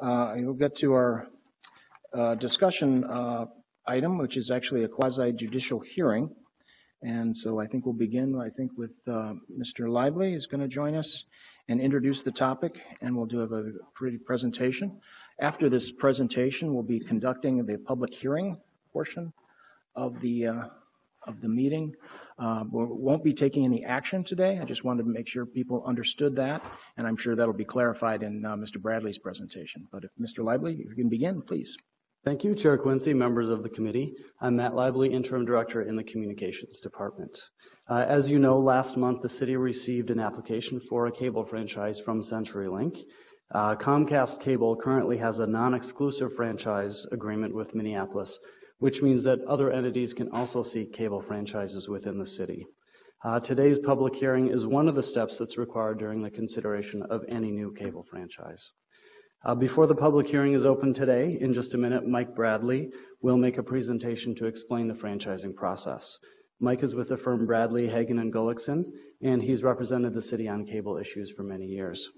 We'll get to our discussion item, which is actually a quasi-judicial hearing. And so I think we'll begin, with Mr. Lively is going to join us and introduce the topic, and we'll do a pretty presentation. After this presentation, we'll be conducting the public hearing portion of the meeting. We won't be taking any action today. I just wanted to make sure people understood that, and I'm sure that'll be clarified in Mr. Bradley's presentation. But if Mr. Lively, if you can begin, please. Thank you, Chair Quincy, members of the committee. I'm Matt Lively, Interim Director in the Communications Department. As you know, last month the city received an application for a cable franchise from CenturyLink. Comcast Cable currently has a non-exclusive franchise agreement with Minneapolis, which means that other entities can also seek cable franchises within the city. Today's public hearing is one of the steps that's required during the consideration of any new cable franchise. Before the public hearing is open today, in just a minute, Mike Bradley will make a presentation to explain the franchising process. Mike is with the firm Bradley, Hagen & Gullickson, and he's represented the city on cable issues for many years.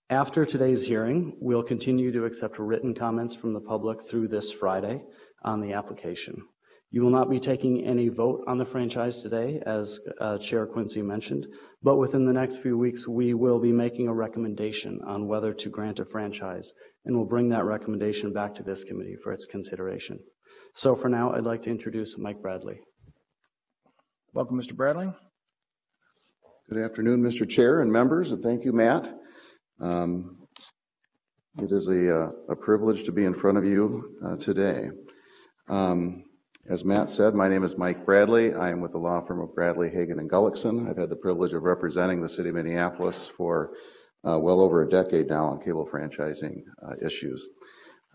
After today's hearing, we'll continue to accept written comments from the public through this Friday on the application. You will not be taking any vote on the franchise today, as Chair Quincy mentioned, but within the next few weeks, we will be making a recommendation on whether to grant a franchise, and we'll bring that recommendation back to this committee for its consideration. So for now, I'd like to introduce Mike Bradley. Welcome, Mr. Bradley. Good afternoon, Mr. Chair and members, and thank you, Matt. It is a privilege to be in front of you today. As Matt said, my name is Mike Bradley. I am with the law firm of Bradley, Hagen & Gullickson. I've had the privilege of representing the city of Minneapolis for well over a decade now on cable franchising issues.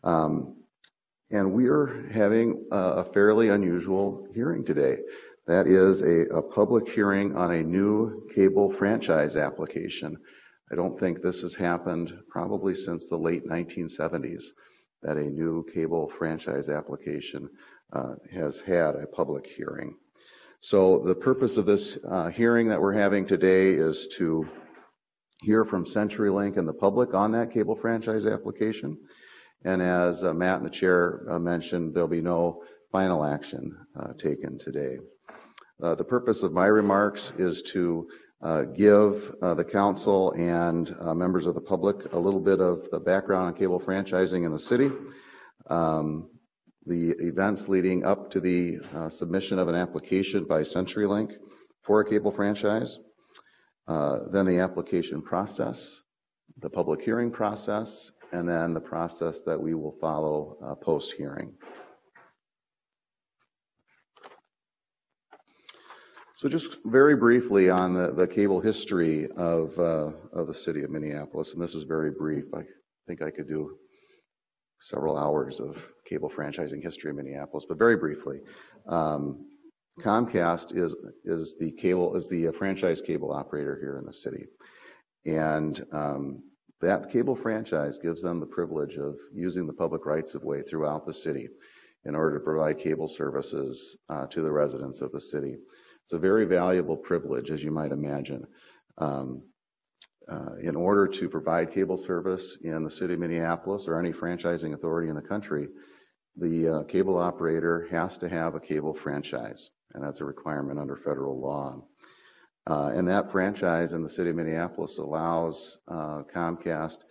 And we are having a fairly unusual hearing today. That is a public hearing on a new cable franchise application. I don't think this has happened probably since the late 1970s, that a new cable franchise application has had a public hearing. So the purpose of this hearing that we're having today is to hear from CenturyLink and the public on that cable franchise application. And as Matt and the chair mentioned, there'll be no final action taken today. The purpose of my remarks is to give the council and members of the public a little bit of the background on cable franchising in the city, the events leading up to the submission of an application by CenturyLink for a cable franchise, then the application process, the public hearing process, and then the process that we will follow post-hearing. So just very briefly on the cable history of the city of Minneapolis, and this is very brief. I think I could do several hours of cable franchising history in Minneapolis, but very briefly, Comcast is the franchise cable operator here in the city, and that cable franchise gives them the privilege of using the public rights of way throughout the city in order to provide cable services to the residents of the city. It's a very valuable privilege, as you might imagine. In order to provide cable service in the city of Minneapolis or any franchising authority in the country, the cable operator has to have a cable franchise, and that's a requirement under federal law. And that franchise in the city of Minneapolis allows Comcast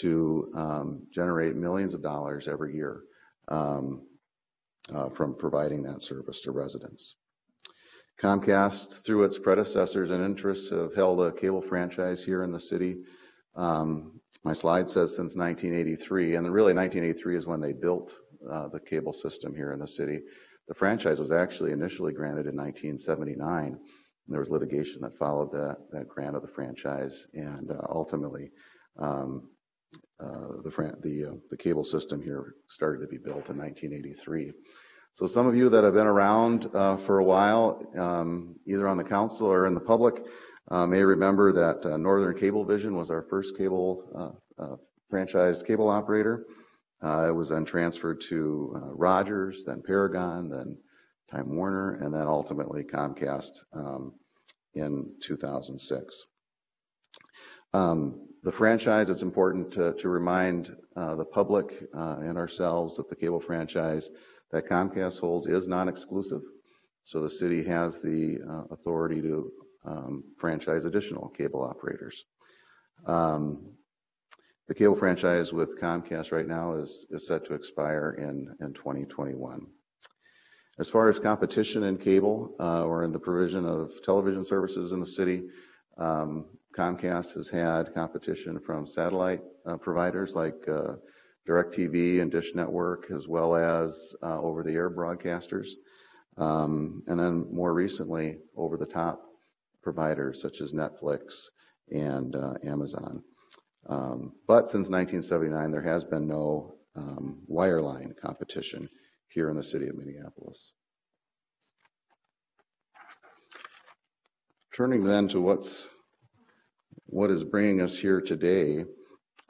to generate millions of dollars every year from providing that service to residents. Comcast, through its predecessors and interests, have held a cable franchise here in the city. My slide says since 1983, and really 1983 is when they built the cable system here in the city. The franchise was actually initially granted in 1979. There was litigation that followed that grant of the franchise, and ultimately the cable system here started to be built in 1983. So some of you that have been around for a while, either on the council or in the public, may remember that Northern Cablevision was our first cable franchised cable operator. It was then transferred to Rogers, then Paragon, then Time Warner, and then ultimately Comcast in 2006. The franchise, it's important to remind the public and ourselves that the cable franchise that Comcast holds is non-exclusive. So the city has the authority to franchise additional cable operators. The cable franchise with Comcast right now is set to expire in 2021. As far as competition in cable or in the provision of television services in the city, Comcast has had competition from satellite providers like DirecTV and Dish Network, as well as over-the-air broadcasters, and then more recently over-the-top providers such as Netflix and Amazon. But since 1979, there has been no wireline competition here in the city of Minneapolis. Turning then to what is bringing us here today,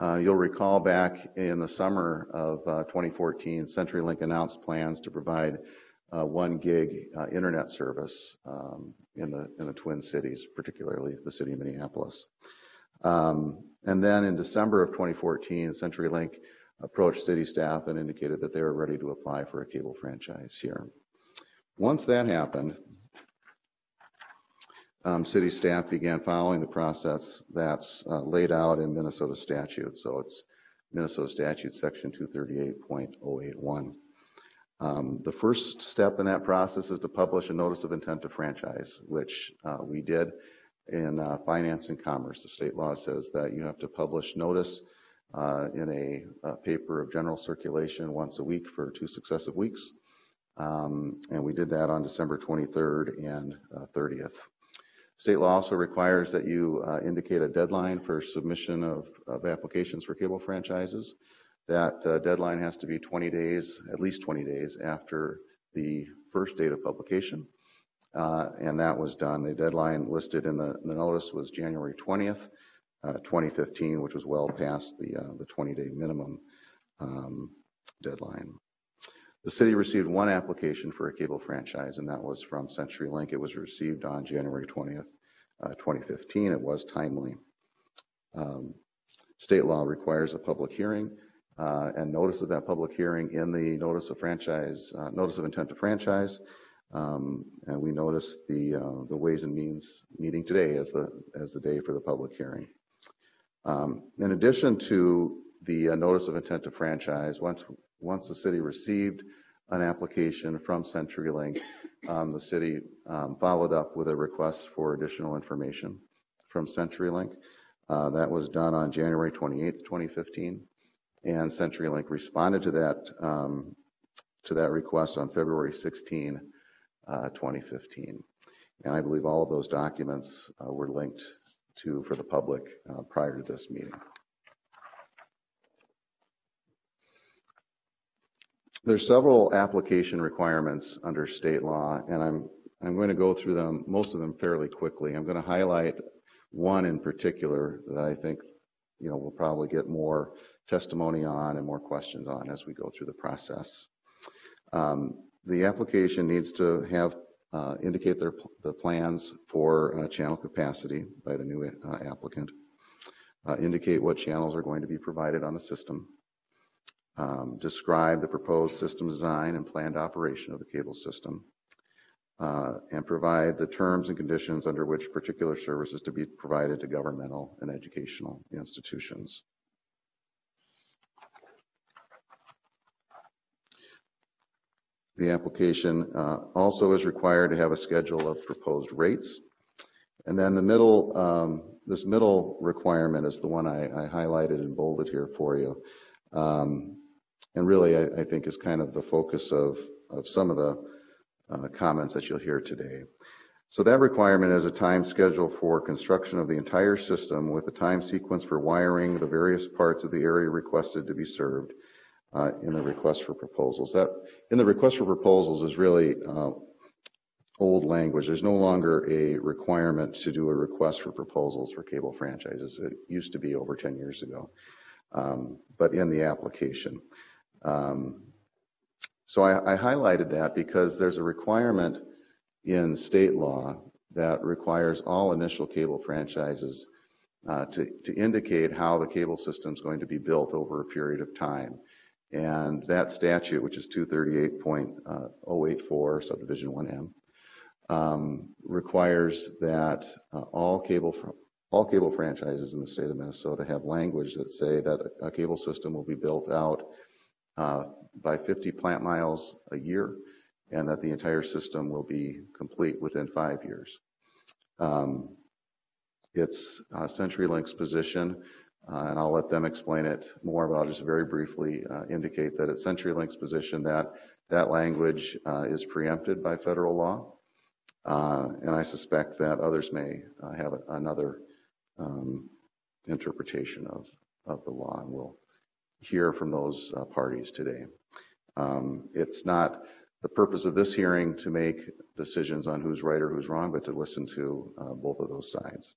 you'll recall back in the summer of 2014, CenturyLink announced plans to provide 1 gig internet service in the Twin Cities, particularly the city of Minneapolis. And then in December of 2014, CenturyLink approached city staff and indicated that they were ready to apply for a cable franchise here. Once that happened, city staff began following the process that's laid out in Minnesota statute. So it's Minnesota statute section 238.081. The first step in that process is to publish a notice of intent to franchise, which we did in Finance and Commerce. The state law says that you have to publish notice in a paper of general circulation once a week for 2 successive weeks. And we did that on December 23rd and 30th. State law also requires that you indicate a deadline for submission of applications for cable franchises. That deadline has to be 20 days, at least 20 days after the first date of publication. And that was done. The deadline listed in the notice was January 20th, 2015, which was well past the 20-day minimum deadline. The city received 1 application for a cable franchise, and that was from CenturyLink. It was received on January 20th, 2015. It was timely. State law requires a public hearing and notice of that public hearing in the notice of franchise, notice of intent to franchise. And we noticed the Ways and Means meeting today as the day for the public hearing. In addition to the notice of intent to franchise, once the city received an application from CenturyLink, the city followed up with a request for additional information from CenturyLink. That was done on January 28th, 2015, and CenturyLink responded to that request on February 16, 2015. And I believe all of those documents were linked to for the public prior to this meeting. There's several application requirements under state law, and I'm going to go through them, most of them fairly quickly. I'm going to highlight one in particular that I think we'll probably get more testimony on and more questions on as we go through the process. The application needs to have indicate the plans for channel capacity by the new applicant, indicate what channels are going to be provided on the system, describe the proposed system design and planned operation of the cable system, and provide the terms and conditions under which particular service is to be provided to governmental and educational institutions. The application also is required to have a schedule of proposed rates. And then this middle requirement is the one I highlighted and bolded here for you. And really, I think is kind of the focus of some of the comments that you'll hear today. So that requirement is a time schedule for construction of the entire system with a time sequence for wiring the various parts of the area requested to be served in the request for proposals. That in the request for proposals is really old language. There's no longer a requirement to do a request for proposals for cable franchises. It used to be over 10 years ago, but in the application. So I highlighted that because there's a requirement in state law that requires all initial cable franchises to indicate how the cable system is going to be built over a period of time. And that statute, which is 238.084, subdivision 1M, requires that all cable franchises in the state of Minnesota have language that say that a cable system will be built out by 50 plant miles a year, and that the entire system will be complete within 5 years. It's CenturyLink's position, and I'll let them explain it more, but I'll just very briefly indicate that it's CenturyLink's position that that language is preempted by federal law, and I suspect that others may have another interpretation of the law, and we'll hear from those parties today. It's not the purpose of this hearing to make decisions on who's right or who's wrong, but to listen to both of those sides.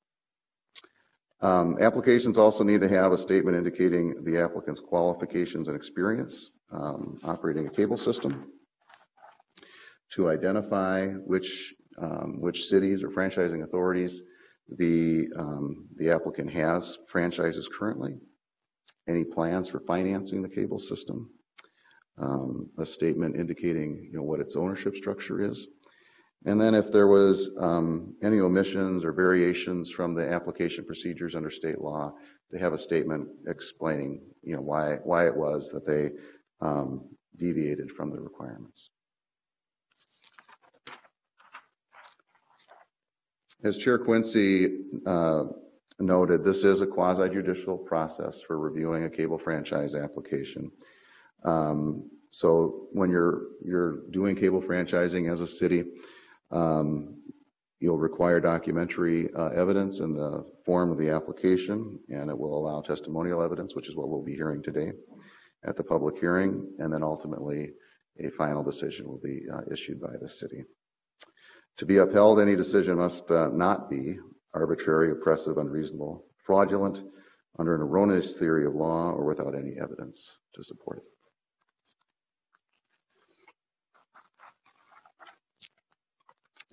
Applications also need to have a statement indicating the applicant's qualifications and experience operating a cable system, to identify which cities or franchising authorities the applicant has franchises currently, any plans for financing the cable system, a statement indicating what its ownership structure is, and then if there was any omissions or variations from the application procedures under state law, they have a statement explaining why it was that they deviated from the requirements. As Chair Quincy noted, this is a quasi-judicial process for reviewing a cable franchise application. So when you're doing cable franchising as a city, you'll require documentary evidence in the form of the application, and it will allow testimonial evidence, which is what we'll be hearing today at the public hearing, and then ultimately a final decision will be issued by the city. To be upheld, any decision must not be arbitrary, oppressive, unreasonable, fraudulent, under an erroneous theory of law, or without any evidence to support it.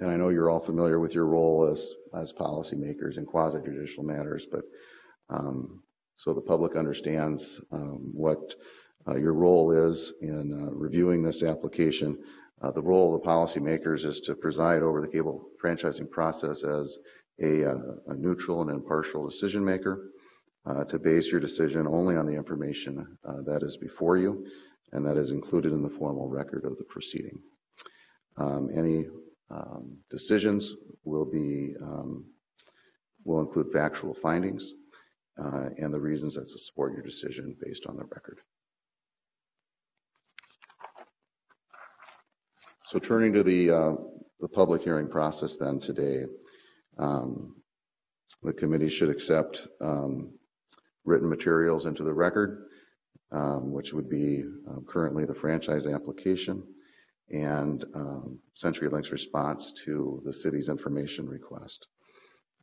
And I know you're all familiar with your role as policymakers in quasi-judicial matters, but so the public understands what your role is in reviewing this application. The role of the policymakers is to preside over the cable franchising process as a neutral and impartial decision maker, to base your decision only on the information that is before you and that is included in the formal record of the proceeding. Any decisions will include factual findings and the reasons that support your decision based on the record. So turning to the public hearing process then today, the committee should accept written materials into the record, which would be currently the franchise application and CenturyLink's response to the city's information request.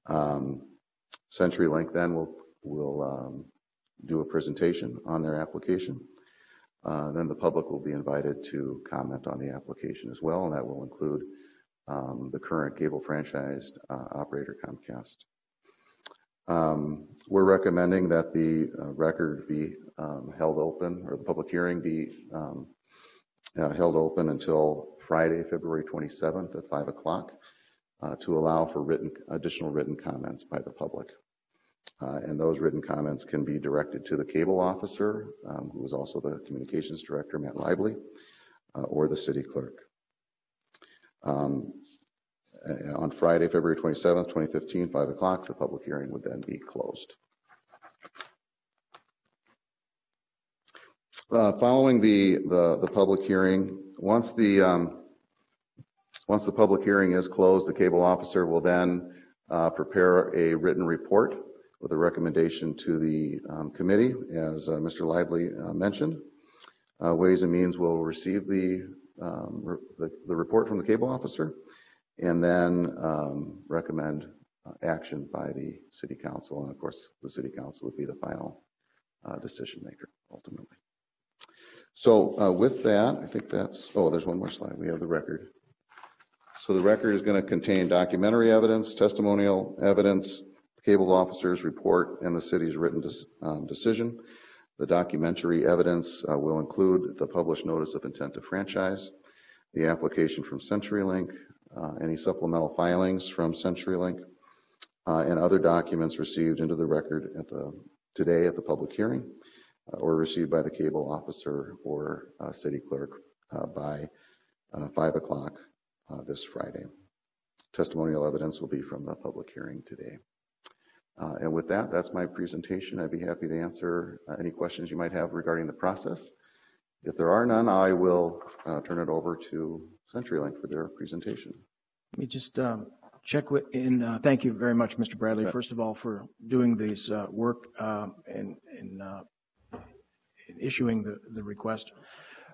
CenturyLink then will do a presentation on their application. Then the public will be invited to comment on the application as well, and that will include the current cable franchised operator, Comcast. We're recommending that the record be held open, or the public hearing be held open until Friday, February 27th at 5 o'clock to allow for additional written comments by the public. And those written comments can be directed to the cable officer, who is also the communications director, Matt Lively, or the city clerk. On Friday, February 27th, 2015, 5 o'clock, the public hearing would then be closed. Following the public hearing, once the public hearing is closed, the cable officer will then prepare a written report with a recommendation to the committee, as Mr. Lively mentioned. Ways and Means will receive the report from the cable officer and then recommend action by the city council. And of course, the city council would be the final decision maker ultimately. So with that, I think that's, there's one more slide. We have the record. So the record is going to contain documentary evidence, testimonial evidence, cable officer's report and the city's written decision. The documentary evidence will include the published notice of intent to franchise, the application from CenturyLink, any supplemental filings from CenturyLink, and other documents received into the record today at the public hearing, or received by the cable officer or city clerk by 5 o'clock this Friday. Testimonial evidence will be from the public hearing today. And with that, that's my presentation. I'd be happy to answer any questions you might have regarding the process. If there are none, I will turn it over to CenturyLink for their presentation. Let me just check in. Thank you very much, Mr. Bradley, first of all, for doing this work and issuing the request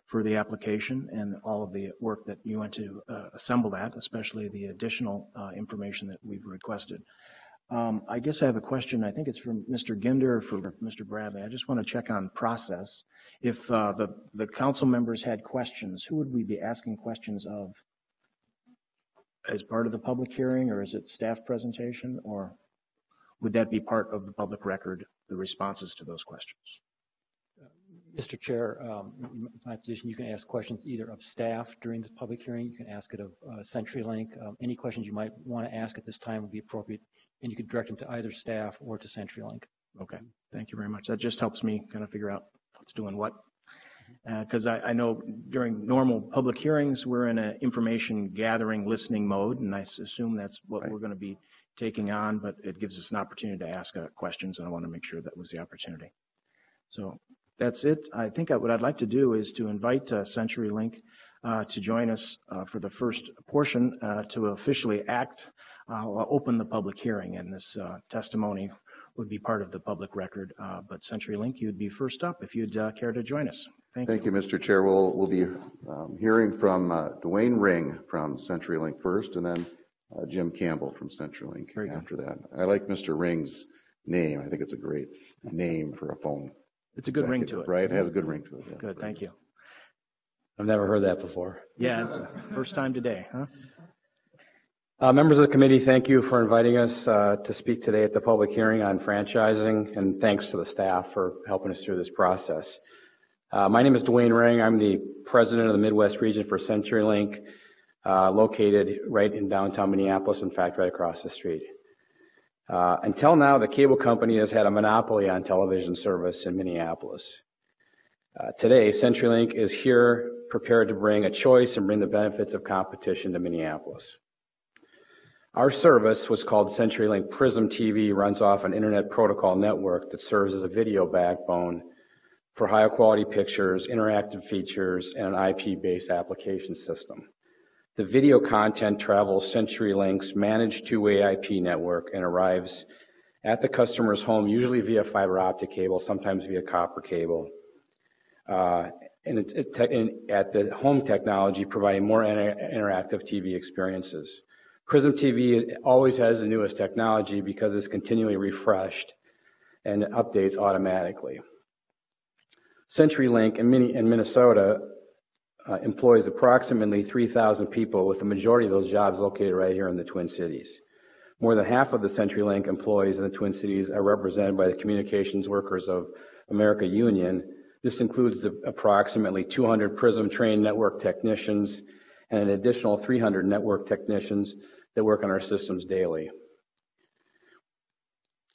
for the application and all of the work that you went to assemble that, especially the additional information that we've requested. I guess I have a question. I think it's from Mr. Ginder for Mr. Bradley. I just want to check on process. If the council members had questions, who would we be asking questions of? As part of the public hearing, or is it staff presentation, or would that be part of the public record, the responses to those questions? Mr. Chair, my position, you can ask questions either of staff during this public hearing. You can ask it of CenturyLink. Any questions you might want to ask at this time would be appropriate, and you could direct them to either staff or to CenturyLink. Okay, thank you very much. That just helps me kind of figure out what's doing what. Because I know during normal public hearings, we're in an information gathering, listening mode, and I assume that's what we're going to be taking on, but it gives us an opportunity to ask questions, and I want to make sure that was the opportunity. So that's it. I think what I'd like to do is to invite CenturyLink to join us for the first portion to officially open the public hearing, and this testimony would be part of the public record. But CenturyLink, you'd be first up if you'd care to join us. Thank you, Mr. Chair. We'll be hearing from Dwayne Ring from CenturyLink first, and then Jim Campbell from CenturyLink after that. I like Mr. Ring's name. I think it's a great name for a phone. It's a good ring to it. Right? It has a good ring to it. Yeah. Good, thank you. I've never heard that before. Yeah, it's the first time today, huh? Members of the committee, thank you for inviting us to speak today at the public hearing on franchising, and thanks to the staff for helping us through this process. My name is Dwayne Ring. I'm the president of the Midwest region for CenturyLink, located right in downtown Minneapolis, in fact, right across the street. Until now, the cable company has had a monopoly on television service in Minneapolis. Today, CenturyLink is here prepared to bring a choice and bring the benefits of competition to Minneapolis. Our service, what's called CenturyLink Prism TV, runs off an internet protocol network that serves as a video backbone for higher quality pictures, interactive features, and an IP-based application system. The video content travels CenturyLink's managed two-way IP network and arrives at the customer's home, usually via fiber optic cable, sometimes via copper cable. And at the home technology, providing more interactive TV experiences. Prism TV always has the newest technology because it's continually refreshed and updates automatically. CenturyLink in Minnesota employs approximately 3,000 people, with the majority of those jobs located right here in the Twin Cities. More than half of the CenturyLink employees in the Twin Cities are represented by the Communications Workers of America Union. This includes the approximately 200 Prism trained network technicians and an additional 300 network technicians that work on our systems daily.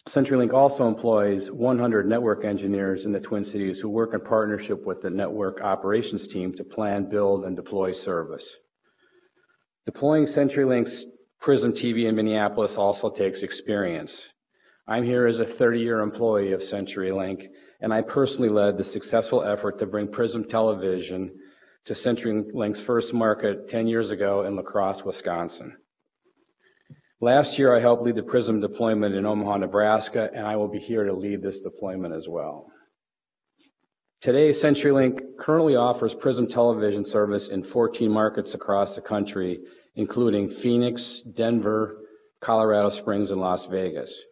CenturyLink also employs 100 network engineers in the Twin Cities who work in partnership with the network operations team to plan, build, and deploy service. Deploying CenturyLink's Prism TV in Minneapolis also takes experience. I'm here as a 30-year employee of CenturyLink, and I personally led the successful effort to bring Prism Television to CenturyLink's first market 10 years ago in La Crosse, Wisconsin. Last year, I helped lead the Prism deployment in Omaha, Nebraska, and I will be here to lead this deployment as well. Today, CenturyLink currently offers Prism television service in 14 markets across the country, including Phoenix, Denver, Colorado Springs, and Las Vegas.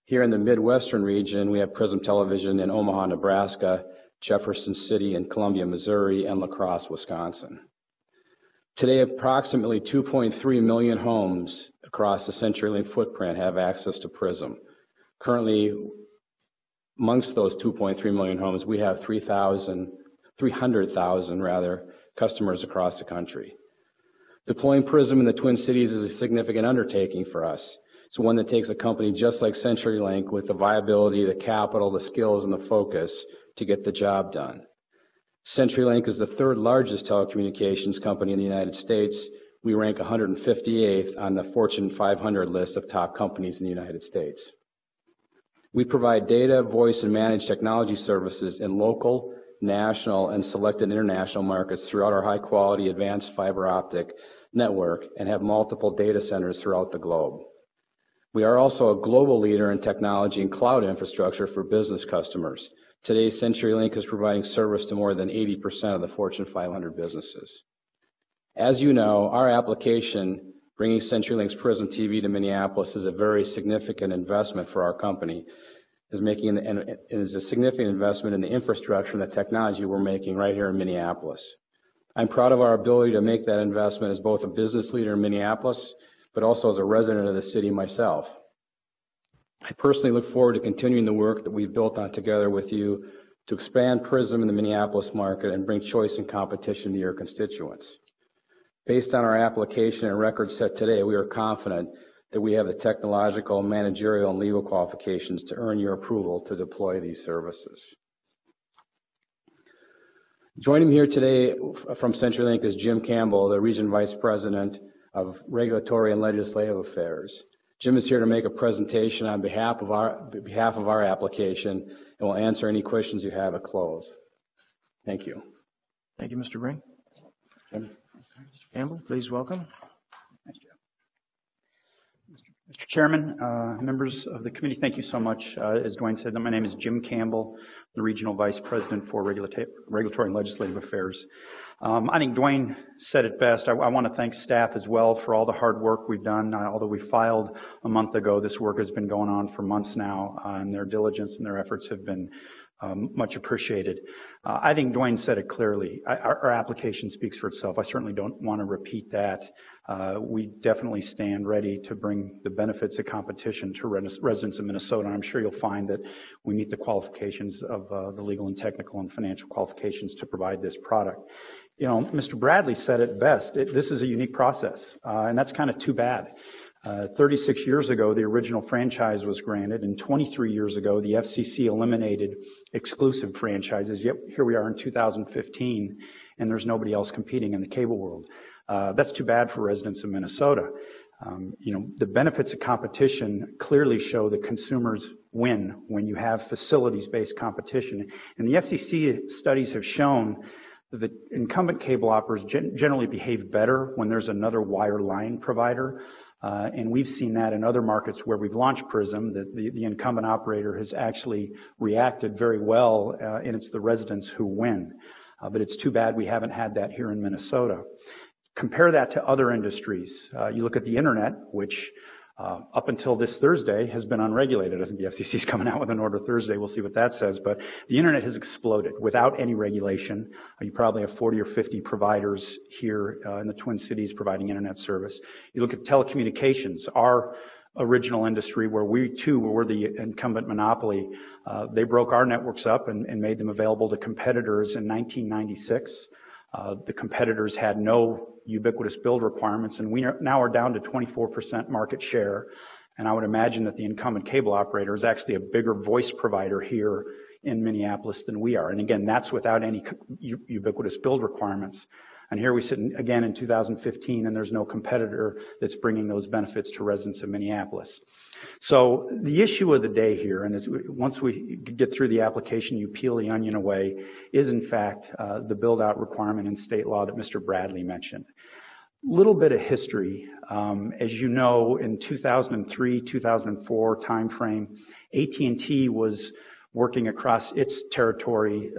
Here in the Midwestern region, we have Prism television in Omaha, Nebraska, Jefferson City and Columbia, Missouri, and La Crosse, Wisconsin. Today, approximately 2.3 million homes across the CenturyLink footprint have access to Prism. Currently, amongst those 2.3 million homes, we have 300,000 customers across the country. Deploying PRISM in the Twin Cities is a significant undertaking for us. It's one that takes a company just like CenturyLink with the viability, the capital, the skills, and the focus to get the job done. CenturyLink is the third largest telecommunications company in the United States. We rank 158th on the Fortune 500 list of top companies in the United States. We provide data, voice, and managed technology services in local, national, and selected international markets throughout our high-quality advanced fiber optic network and have multiple data centers throughout the globe. We are also a global leader in technology and cloud infrastructure for business customers. Today, CenturyLink is providing service to more than 80% of the Fortune 500 businesses. As you know, our application, bringing CenturyLink's PRISM TV to Minneapolis, is a very significant investment for our company. It is a significant investment in the infrastructure and the technology we're making right here in Minneapolis. I'm proud of our ability to make that investment as both a business leader in Minneapolis, but also as a resident of the city myself. I personally look forward to continuing the work that we've built on together with you to expand PRISM in the Minneapolis market and bring choice and competition to your constituents. Based on our application and record set today, we are confident that we have the technological, managerial, and legal qualifications to earn your approval to deploy these services. Joining me here today from CenturyLink is Jim Campbell, the Region Vice President of Regulatory and Legislative Affairs. Jim is here to make a presentation on behalf of our application and will answer any questions you have at close. Thank you. Thank you, Mr. Brink. Jim. Mr. Campbell, please welcome. Thanks, Jeff. Mr. Chairman, members of the committee, thank you so much. As Dwayne said, my name is Jim Campbell, the Regional Vice President for Regulatory and Legislative Affairs. I think Dwayne said it best. I want to thank staff as well for all the hard work we've done. Although we filed a month ago, this work has been going on for months now, and their diligence and their efforts have been much appreciated. I think Dwayne said it clearly. Our application speaks for itself. I certainly don't want to repeat that. We definitely stand ready to bring the benefits of competition to residents of Minnesota. And I'm sure you'll find that we meet the qualifications of the legal and technical and financial qualifications to provide this product. You know, Mr. Bradley said it best. This is a unique process, and that's kind of too bad. 36 years ago, the original franchise was granted, and 23 years ago, the FCC eliminated exclusive franchises. Yet here we are in 2015, and there's nobody else competing in the cable world. That's too bad for residents of Minnesota. You know, the benefits of competition clearly show that consumers win when you have facilities-based competition. And the FCC studies have shown that incumbent cable operators generally behave better when there's another wireline provider. And we've seen that in other markets where we've launched PRISM, that the incumbent operator has actually reacted very well, and it's the residents who win. But it's too bad we haven't had that here in Minnesota. Compare that to other industries. You look at the internet, which up until this Thursday has been unregulated. I think the FCC is coming out with an order Thursday. We'll see what that says. But the internet has exploded without any regulation. You probably have 40 or 50 providers here in the Twin Cities providing internet service. You look at telecommunications, our original industry where we too were the incumbent monopoly. They broke our networks up and made them available to competitors in 1996. The competitors had no ubiquitous build requirements, and we now are down to 24% market share. And I would imagine that the incumbent cable operator is actually a bigger voice provider here in Minneapolis than we are. And again, that's without any ubiquitous build requirements. And here we sit again in 2015, and there's no competitor that's bringing those benefits to residents of Minneapolis. So the issue of the day here, and once we get through the application, you peel the onion away, is in fact the build-out requirement in state law that Mr. Bradley mentioned. Little bit of history. As you know, in 2003, 2004 timeframe, AT&T was working across its territory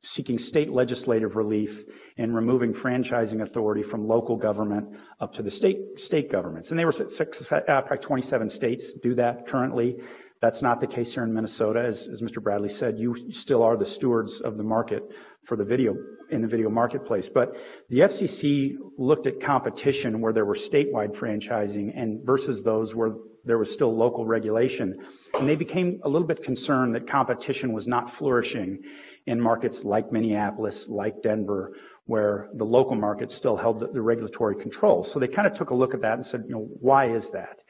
seeking state legislative relief and removing franchising authority from local government up to the state governments. And they were probably 27 states do that currently. That's not the case here in Minnesota. As Mr. Bradley said, you still are the stewards of the market for the video, in the video marketplace. But the FCC looked at competition where there were statewide franchising and versus those where there was still local regulation. And they became a little bit concerned that competition was not flourishing in markets like Minneapolis, like Denver, where the local market still held the regulatory control. So they kind of took a look at that and said, why is that?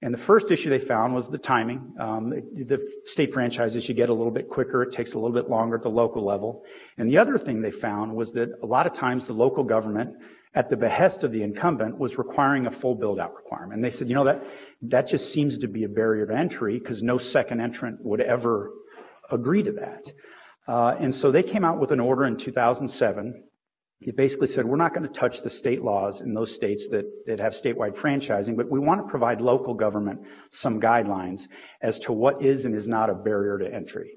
And the first issue they found was the timing. The state franchises, you get a little bit quicker. It takes a little bit longer at the local level. And the other thing they found was that a lot of times the local government, at the behest of the incumbent, was requiring a full build-out requirement. And they said, that just seems to be a barrier to entry because no second entrant would ever agree to that. And so they came out with an order in 2007. It basically said, we're not going to touch the state laws in those states that have statewide franchising, but we want to provide local government some guidelines as to what is and is not a barrier to entry.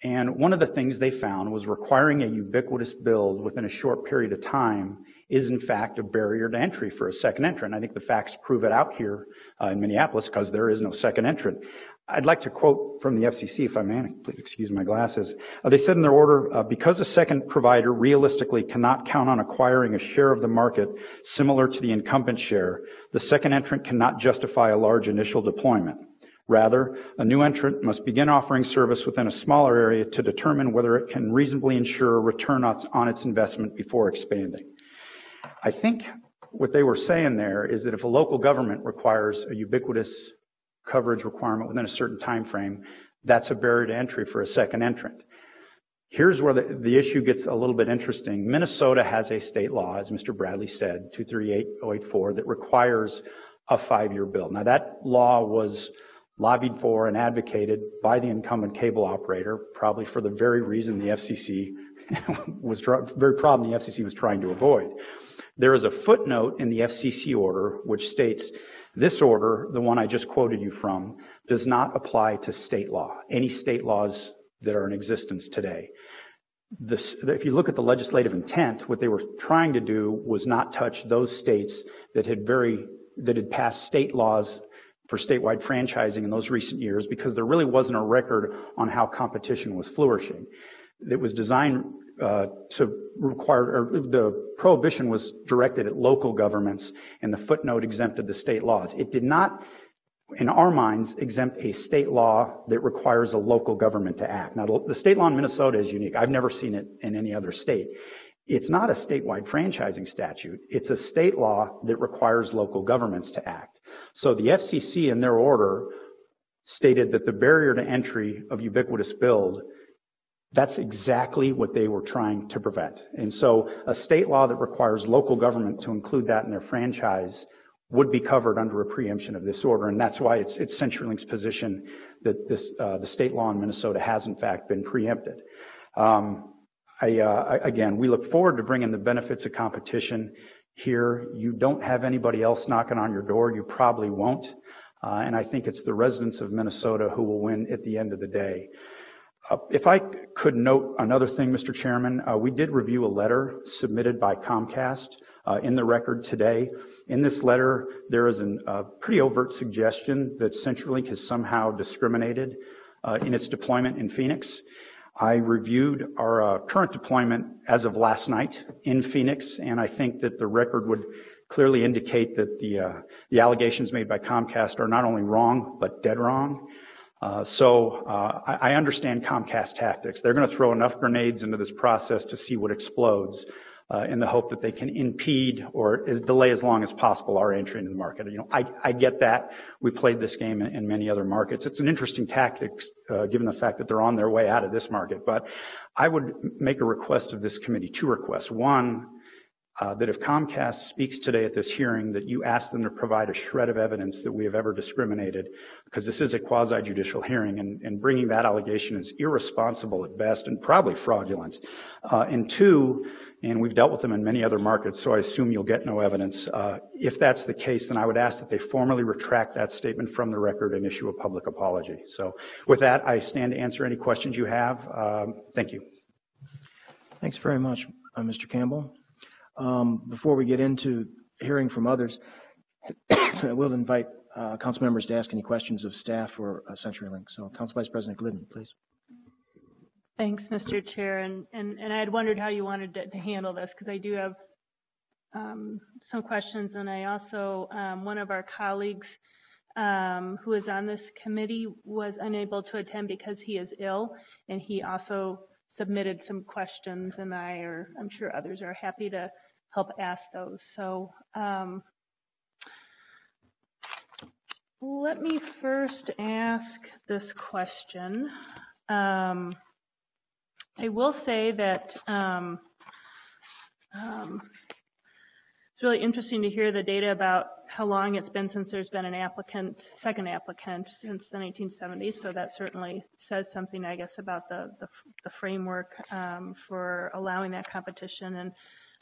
And one of the things they found was requiring a ubiquitous build within a short period of time is in fact a barrier to entry for a second entrant. I think the facts prove it out here in Minneapolis because there is no second entrant. I'd like to quote from the FCC, if I may. Please excuse my glasses. They said in their order, because a second provider realistically cannot count on acquiring a share of the market similar to the incumbent share, the second entrant cannot justify a large initial deployment. Rather, a new entrant must begin offering service within a smaller area to determine whether it can reasonably ensure a return on its investment before expanding. I think what they were saying there is that if a local government requires a ubiquitous coverage requirement within a certain time frame, that's a barrier to entry for a second entrant. Here's where the issue gets a little bit interesting. Minnesota has a state law, as Mr. Bradley said, 238084, that requires a 5-year build. Now that law was lobbied for and advocated by the incumbent cable operator, probably for the very reason the FCC very problem the FCC was trying to avoid. There is a footnote in the FCC order which states, this order, the one I just quoted you from, does not apply to state law, any state laws that are in existence today. If you look at the legislative intent, what they were trying to do was not touch those states that had passed state laws for statewide franchising in those recent years because there really wasn't a record on how competition was flourishing. It was designed to require, or the prohibition was directed at local governments, and the footnote exempted the state laws. It did not, in our minds, exempt a state law that requires a local government to act. Now, the state law in Minnesota is unique. I've never seen it in any other state. It's not a statewide franchising statute. It's a state law that requires local governments to act. So the FCC, in their order, stated that the barrier to entry of ubiquitous build, that's exactly what they were trying to prevent. And so a state law that requires local government to include that in their franchise would be covered under a preemption of this order. And that's why it's CenturyLink's position that the state law in Minnesota has in fact been preempted. Again, we look forward to bringing the benefits of competition here. You don't have anybody else knocking on your door. You probably won't. And I think it's the residents of Minnesota who will win at the end of the day. If I could note another thing, Mr. Chairman, we did review a letter submitted by Comcast in the record today. In this letter, there is a pretty overt suggestion that CenturyLink has somehow discriminated in its deployment in Phoenix. I reviewed our current deployment as of last night in Phoenix, and I think that the record would clearly indicate that the allegations made by Comcast are not only wrong, but dead wrong. So I understand Comcast tactics. They're going to throw enough grenades into this process to see what explodes in the hope that they can impede or delay as long as possible our entry into the market. I get that. We played this game in many other markets. It's an interesting tactic given the fact that they're on their way out of this market. But I would make a request of this committee, 2 requests. One, that if Comcast speaks today at this hearing, that you ask them to provide a shred of evidence that we have ever discriminated, because this is a quasi-judicial hearing, and bringing that allegation is irresponsible at best and probably fraudulent. And 2, and we've dealt with them in many other markets, so I assume you'll get no evidence. If that's the case, then I would ask that they formally retract that statement from the record and issue a public apology. So with that, I stand to answer any questions you have. Thank you. Thanks very much, Mr. Campbell. Before we get into hearing from others, we'll invite council members to ask any questions of staff or CenturyLink. So Council Vice President Glidden, please. Thanks, Mr. Chair. And I had wondered how you wanted to handle this, because I do have some questions. And I also, one of our colleagues who is on this committee was unable to attend because he is ill, and he also submitted some questions, and I'm sure others are happy to help ask those. So let me first ask this question. I will say that it's really interesting to hear the data about how long it's been since there's been an second applicant since the 1970s. So that certainly says something, I guess, about the framework for allowing that competition. And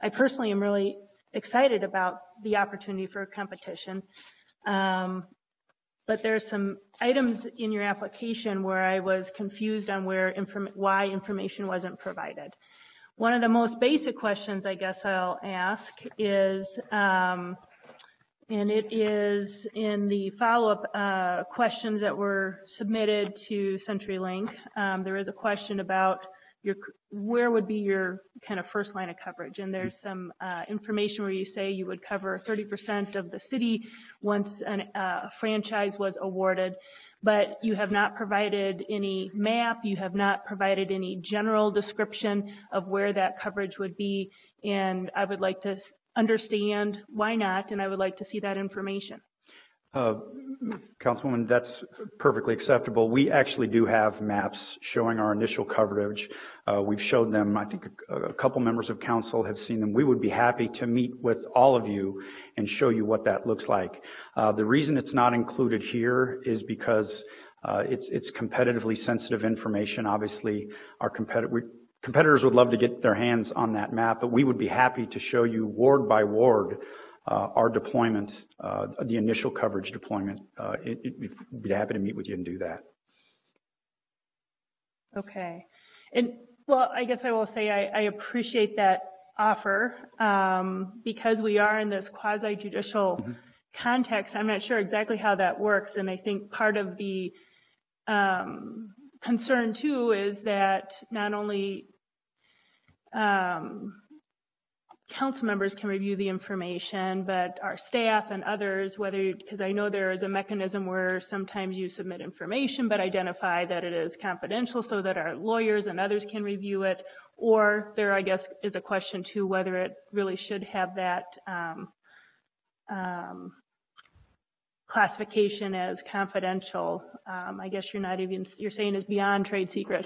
I personally am really excited about the opportunity for competition. But there's some items in your application where I was confused on why information wasn't provided. One of the most basic questions I guess I'll ask is, and it is in the follow-up questions that were submitted to CenturyLink, there is a question about where would be your kind of first line of coverage. And there's some information where you say you would cover 30% of the city once a franchise was awarded, but you have not provided any map, you have not provided any general description of where that coverage would be. And I would like to understand why not, and I would like to see that information. Councilwoman, that's perfectly acceptable. We actually do have maps showing our initial coverage. We've showed them. I think a couple members of council have seen them. We would be happy to meet with all of you and show you what that looks like. The reason it's not included here is because it's competitively sensitive information. Obviously, our competitors would love to get their hands on that map, but we would be happy to show you ward by ward our deployment, the initial coverage deployment. We'd be happy to meet with you and do that. Okay. And well, I guess I will say I appreciate that offer because we are in this quasi-judicial context. I'm not sure exactly how that works. And I think part of the concern too is that not only council members can review the information, but our staff and others, because I know there is a mechanism where sometimes you submit information but identify that it is confidential so that our lawyers and others can review it, or there, I guess, is a question too whether it really should have that classification as confidential. I guess you're saying is beyond trade secret.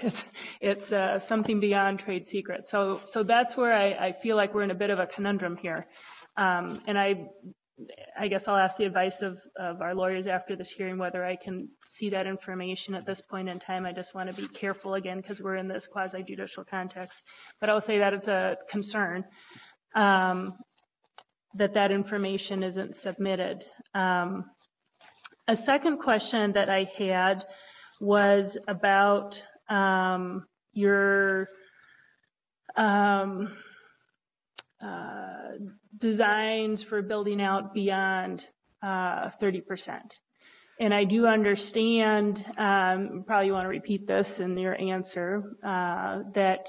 It's something beyond trade secret. So that's where I feel like we're in a bit of a conundrum here. And I guess I'll ask the advice of our lawyers after this hearing whether I can see that information at this point in time. I just want to be careful again because we're in this quasi-judicial context. But I'll say that it's a concern that information isn't submitted. A second question that I had was about your designs for building out beyond 30%. And I do understand, probably you want to repeat this in your answer, that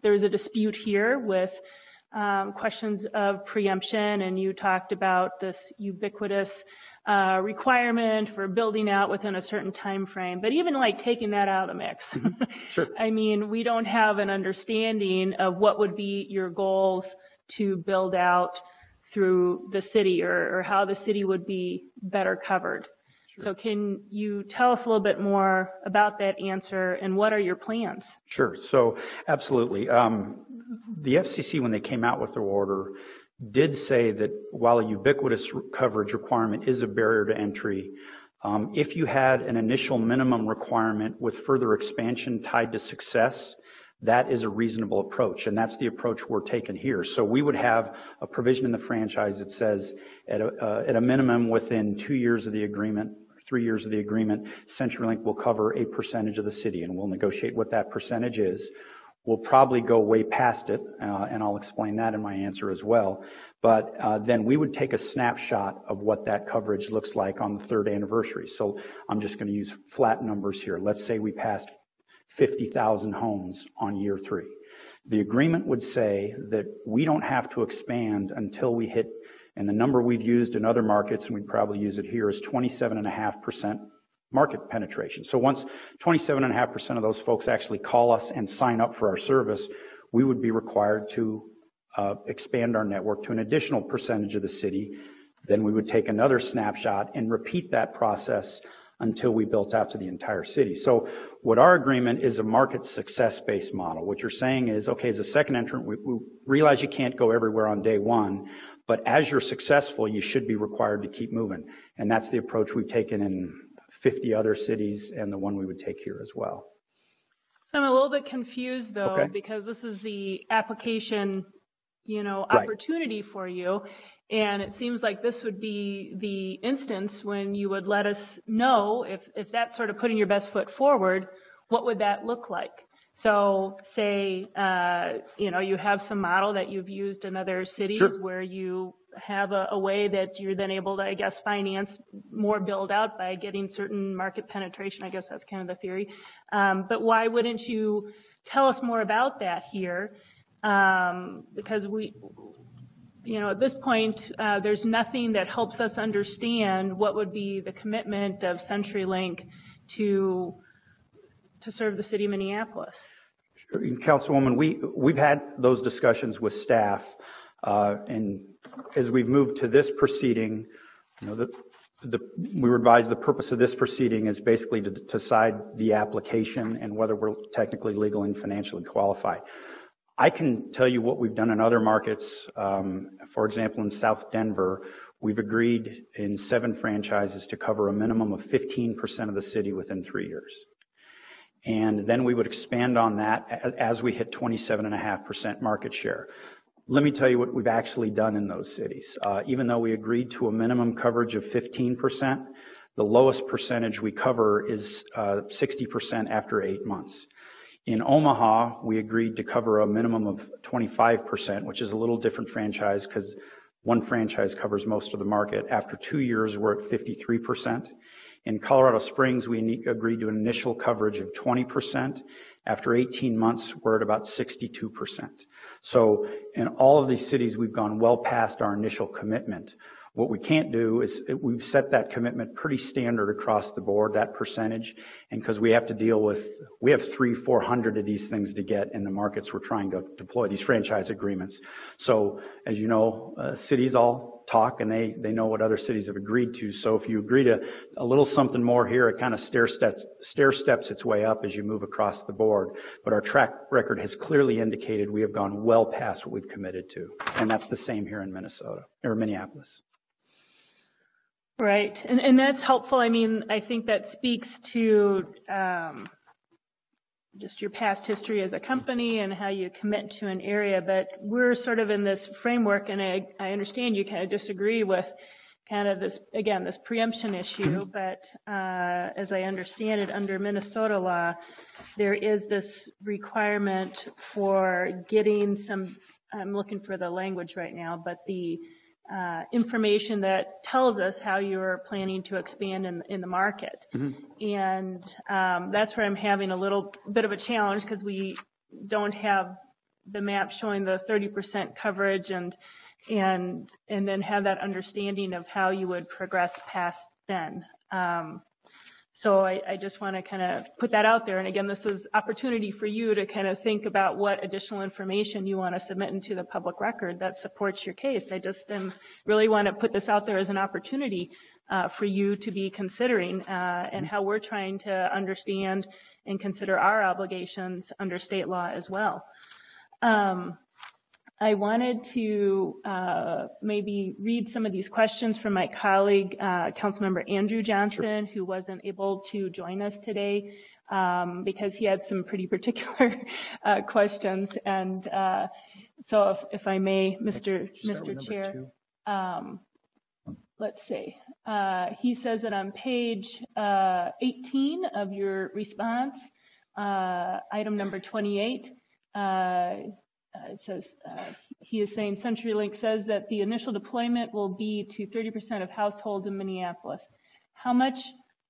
there's a dispute here with questions of preemption, and you talked about this ubiquitous requirement for building out within a certain time frame. But even like taking that out of the mix, Sure. I mean, we don't have an understanding of what would be your goals to build out through the city or how the city would be better covered. Sure. So can you tell us a little bit more about that answer and what are your plans? Sure. So absolutely. The FCC, when they came out with their order, did say that while a ubiquitous coverage requirement is a barrier to entry, if you had an initial minimum requirement with further expansion tied to success, that is a reasonable approach, and that's the approach we're taking here. So we would have a provision in the franchise that says at a minimum within 2 years of the agreement, 3 years of the agreement, CenturyLink will cover a percentage of the city, and we'll negotiate what that percentage is. We'll probably go way past it, and I'll explain that in my answer as well. But then we would take a snapshot of what that coverage looks like on the 3rd anniversary. So I'm just going to use flat numbers here. Let's say we passed 50,000 homes on year 3. The agreement would say that we don't have to expand until we hit, and the number we've used in other markets, and we'd probably use it here, is 27.5% market penetration. So once 27.5% of those folks actually call us and sign up for our service, we would be required to expand our network to an additional percentage of the city. Then we would take another snapshot and repeat that process until we built out to the entire city. So what our agreement is a market success-based model. What you're saying is, okay, as a second entrant, we realize you can't go everywhere on day one, but as you're successful, you should be required to keep moving. And that's the approach we've taken in 50 other cities and the one we would take here as well. So I'm a little bit confused, though, Okay. because this is the application, Right. opportunity for you. And it seems like this would be the instance when you would let us know if that's sort of putting your best foot forward, what would that look like? So say, you have some model that you've used in other cities. Sure. Where you have a way that you're then able to, I guess, finance more build out by getting certain market penetration. I guess that's kind of the theory. But why wouldn't you tell us more about that here? Because at this point, there's nothing that helps us understand what would be the commitment of CenturyLink to serve the city of Minneapolis. Sure. Councilwoman, we've had those discussions with staff, and as we've moved to this proceeding, we advise the purpose of this proceeding is basically to decide the application and whether we're technically legal and financially qualified. I can tell you what we've done in other markets. For example, in South Denver, we've agreed in 7 franchises to cover a minimum of 15% of the city within 3 years. And then we would expand on that as we hit 27.5% market share. Let me tell you what we've actually done in those cities. Even though we agreed to a minimum coverage of 15%, the lowest percentage we cover is 60% after 8 months. In Omaha, we agreed to cover a minimum of 25%, which is a little different franchise because one franchise covers most of the market. After 2 years, we're at 53%. In Colorado Springs, we agreed to an initial coverage of 20%. After 18 months, we're at about 62%. So in all of these cities, we've gone well past our initial commitment. What we can't do is we've set that commitment pretty standard across the board, that percentage, and because we have to deal with, we have 300-400 of these things to get in the markets we're trying to deploy, these franchise agreements. So as you know, cities all talk and they know what other cities have agreed to. So if you agree to a little something more here, it kind of stair steps its way up as you move across the board. But our track record has clearly indicated we have gone well past what we've committed to. And that's the same here in Minneapolis. Right, and that's helpful. I mean, I think that speaks to just your past history as a company and how you commit to an area, but we're sort of in this framework, and I understand you kind of disagree with kind of this, again, this preemption issue, but as I understand it, under Minnesota law, there is this requirement for getting some, I'm looking for the language right now, but the information that tells us how you're planning to expand in the market. Mm-hmm. And that's where I'm having a little bit of a challenge because we don't have the map showing the 30% coverage and then have that understanding of how you would progress past then. So I just want to kind of put that out there. And again, this is opportunity for you to kind of think about what additional information you want to submit into the public record that supports your case. I just really want to put this out there as an opportunity for you to be considering and how we're trying to understand and consider our obligations under state law as well. I wanted to maybe read some of these questions from my colleague, Councilmember Andrew Johnson, who wasn't able to join us today because he had some pretty particular questions. And so if I may, Mr. Chair, let's see. He says that on page 18 of your response, item number 28, it says, he is saying CenturyLink says that the initial deployment will be to 30% of households in Minneapolis. How much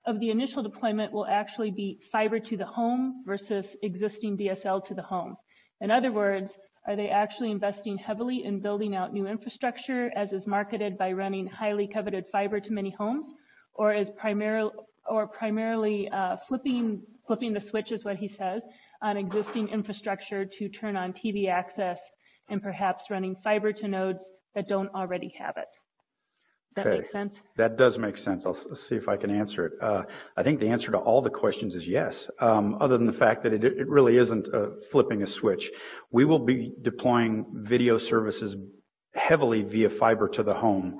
of the initial deployment will actually be fiber to the home versus existing DSL to the home? In other words, are they actually investing heavily in building out new infrastructure as is marketed by running highly coveted fiber to many homes, or is primarily flipping the switch, is what he says, on existing infrastructure to turn on TV access and perhaps running fiber to nodes that don't already have it? Does that make sense? That does make sense. I'll see if I can answer it. I think the answer to all the questions is yes, other than the fact that it really isn't flipping a switch. We will be deploying video services heavily via fiber to the home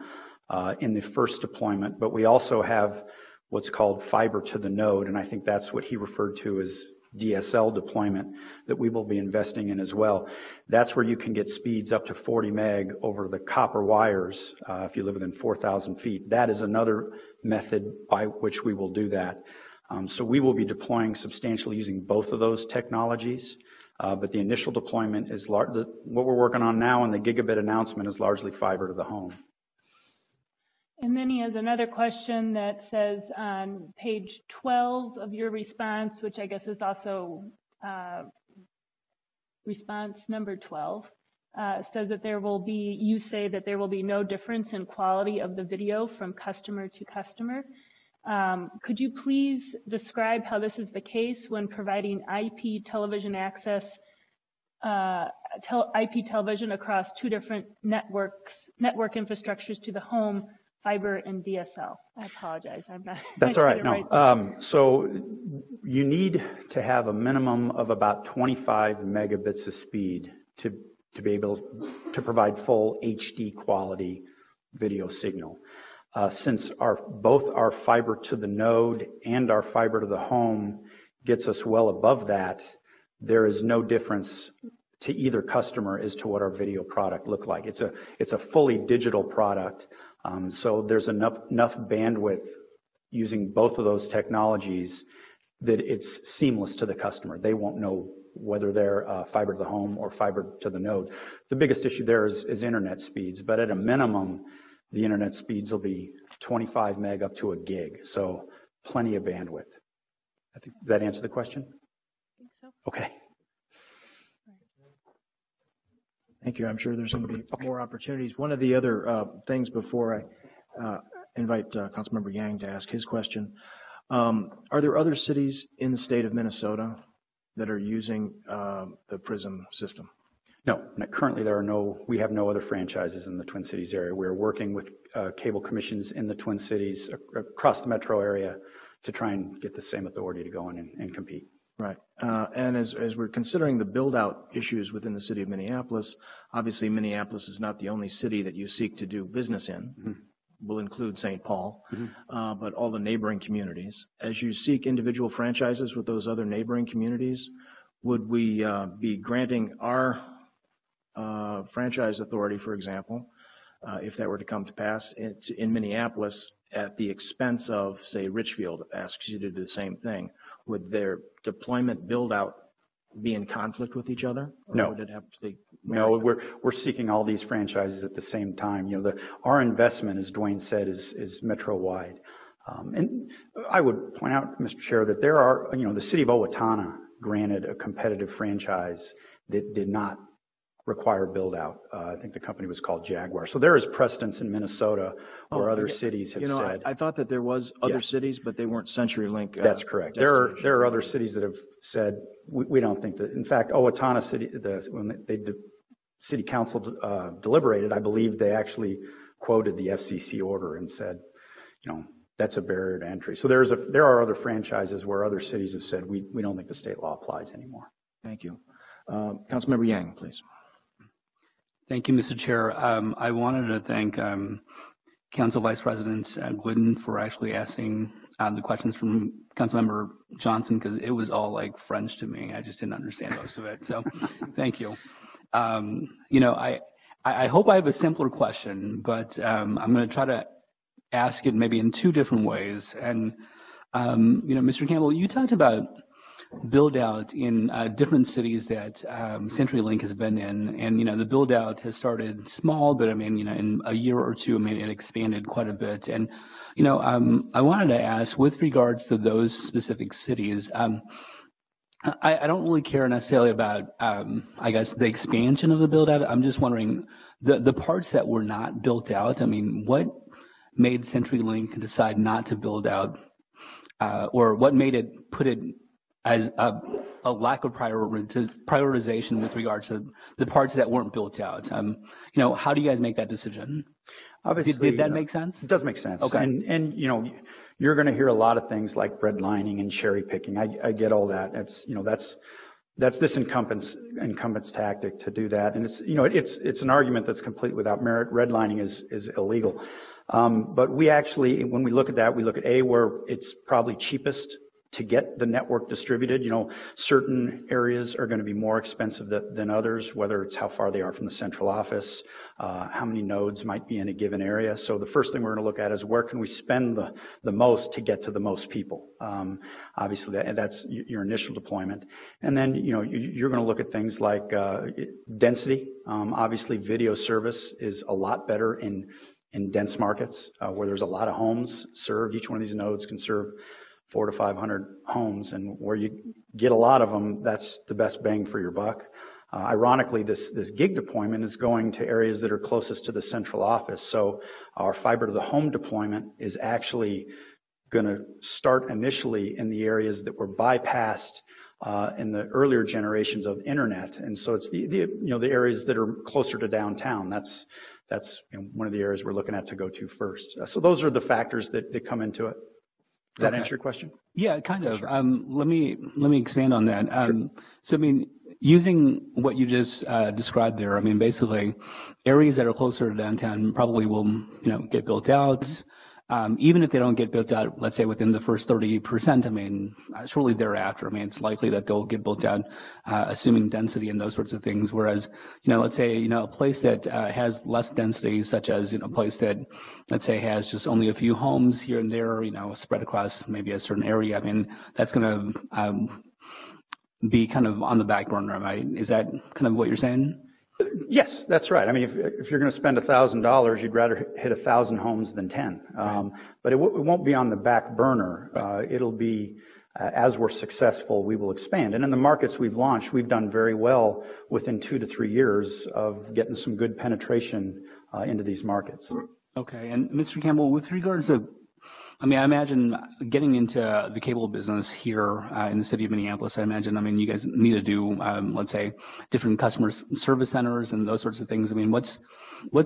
in the first deployment, but we also have what's called fiber to the node, and I think that's what he referred to as DSL deployment that we will be investing in as well. That's where you can get speeds up to 40 meg over the copper wires if you live within 4,000 feet. That is another method by which we will do that. So we will be deploying substantially using both of those technologies, but the initial deployment is what we're working on now, and the gigabit announcement is largely fiber to the home. And then he has another question that says on page 12 of your response, which I guess is also response number 12, says that you say that there will be no difference in quality of the video from customer to customer. Could you please describe how this is the case when providing IP television access, IP television across two different network infrastructures to the home, fiber and DSL? I apologize. I'm not. That's all right. No. So you need to have a minimum of about 25 megabits of speed to be able to provide full HD quality video signal. Since both our fiber to the node and our fiber to the home gets us well above that, there is no difference to either customer as to what our video product look like. It's a fully digital product. So there's enough bandwidth using both of those technologies that it's seamless to the customer. They won't know whether they're fiber to the home or fiber to the node. The biggest issue there is internet speeds, but at a minimum, the internet speeds will be 25 meg up to a gig, so plenty of bandwidth. Does that answer the question? I think so. Okay. Thank you. I'm sure there's going to be more opportunities. One of the other things before I invite Councilmember Yang to ask his question, are there other cities in the state of Minnesota that are using the PRISM system? No, currently we have no other franchises in the Twin Cities area. We're working with cable commissions in the Twin Cities across the metro area to try and get the same authority to go in and compete. Right. And as we're considering the build-out issues within the city of Minneapolis, obviously Minneapolis is not the only city that you seek to do business in. Mm-hmm. Will include St. Paul, but all the neighboring communities. As you seek individual franchises with those other neighboring communities, would we be granting our franchise authority, for example, if that were to come to pass in Minneapolis at the expense of, say, Richfield asks you to do the same thing? Would their deployment build-out be in conflict with each other? Or no. Would it have to be no, we're seeking all these franchises at the same time. You know, our investment, as Dwayne said, is metro-wide. And I would point out, Mr. Chair, that there are, the city of Owatonna granted a competitive franchise that did not require build-out. I think the company was called Jaguar. So there is precedence in Minnesota where other cities have said. I thought that there was other cities, but they weren't CenturyLink. That's correct. There are other cities that have said, we don't think that. In fact, Owatonna City, when City Council deliberated, I believe they actually quoted the FCC order and said, that's a barrier to entry. So there are other franchises where other cities have said, we don't think the state law applies anymore. Thank you. Councilmember Yang, please. Thank you, Mr. Chair. I wanted to thank Council Vice President Glidden for actually asking the questions from Councilmember Johnson, because it was all like French to me. I just didn't understand most of it. So thank you. I hope I have a simpler question, but I'm going to try to ask it maybe in two different ways. And, Mr. Campbell, you talked about build out in different cities that CenturyLink has been in, and the build out has started small, but I mean in a year or two, I mean it expanded quite a bit. And I wanted to ask, with regards to those specific cities, I don't really care necessarily about I guess the expansion of the build out. I'm just wondering the parts that were not built out. I mean, what made CenturyLink decide not to build out, or what made it put it as a lack of prioritization with regards to the parts that weren't built out? How do you guys make that decision? Obviously, did that make sense? It does make sense. Okay. And you're going to hear a lot of things like redlining and cherry picking. I get all that. That's this incumbent's tactic to do that. And it's an argument that's complete without merit. Redlining is illegal. But we actually, when we look at that, we look at where it's probably cheapest to get the network distributed. Certain areas are going to be more expensive than others, whether it's how far they are from the central office, how many nodes might be in a given area. So the first thing we're going to look at is where can we spend the most to get to the most people. Obviously, that's your initial deployment. And then, you're going to look at things like density. Obviously, video service is a lot better in dense markets where there's a lot of homes served. Each one of these nodes can serve 400 to 500 homes, and where you get a lot of them, that's the best bang for your buck. Ironically, this gig deployment is going to areas that are closest to the central office. So our fiber to the home deployment is actually going to start initially in the areas that were bypassed in the earlier generations of internet. And so it's the areas that are closer to downtown. That's one of the areas we're looking at to go to first. So those are the factors that come into it. Does that answer your question? Yeah, kind of. Sure. Let me expand on that. Sure. So, I mean, using what you just described there, I mean, basically, areas that are closer to downtown probably will, get built out. Even if they don't get built out, let's say within the first 30%, I mean, shortly thereafter, I mean, it's likely that they'll get built out, assuming density and those sorts of things. Whereas, let's say, a place that has less density, such as, a place that, let's say, has just only a few homes here and there, spread across maybe a certain area. I mean, that's going to be kind of on the back burner, right? Is that kind of what you're saying? Yes, that's right. I mean, if you're going to spend $1,000, you'd rather hit 1,000 homes than 10. Right. But it won't be on the back burner. It'll be, as we're successful, we will expand. And in the markets we've launched, we've done very well within 2 to 3 years of getting some good penetration into these markets. Okay. And Mr. Campbell, with regards to, I mean, I imagine getting into the cable business here in the city of Minneapolis, I imagine, you guys need to do, let's say, different customer service centers and those sorts of things. I mean, what's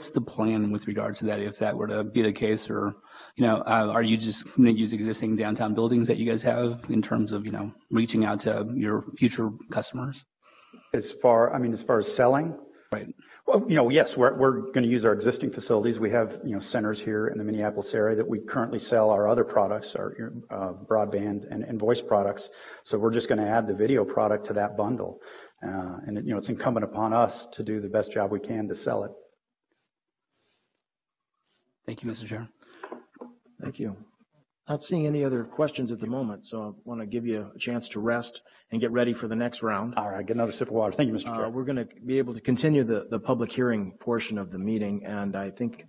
the plan with regards to that if that were to be the case? Or, are you just going to use existing downtown buildings that you guys have in terms of, reaching out to your future customers? As far as selling? Right. Well, yes, we're going to use our existing facilities. We have, centers here in the Minneapolis area that we currently sell our other products, our broadband and voice products. So we're just going to add the video product to that bundle. And it's incumbent upon us to do the best job we can to sell it. Thank you, Mr. Chair. Thank you. Not seeing any other questions at the moment, so I want to give you a chance to rest and get ready for the next round. All right, get another sip of water. Thank you, Mr. Chair. We're going to be able to continue the public hearing portion of the meeting, and I think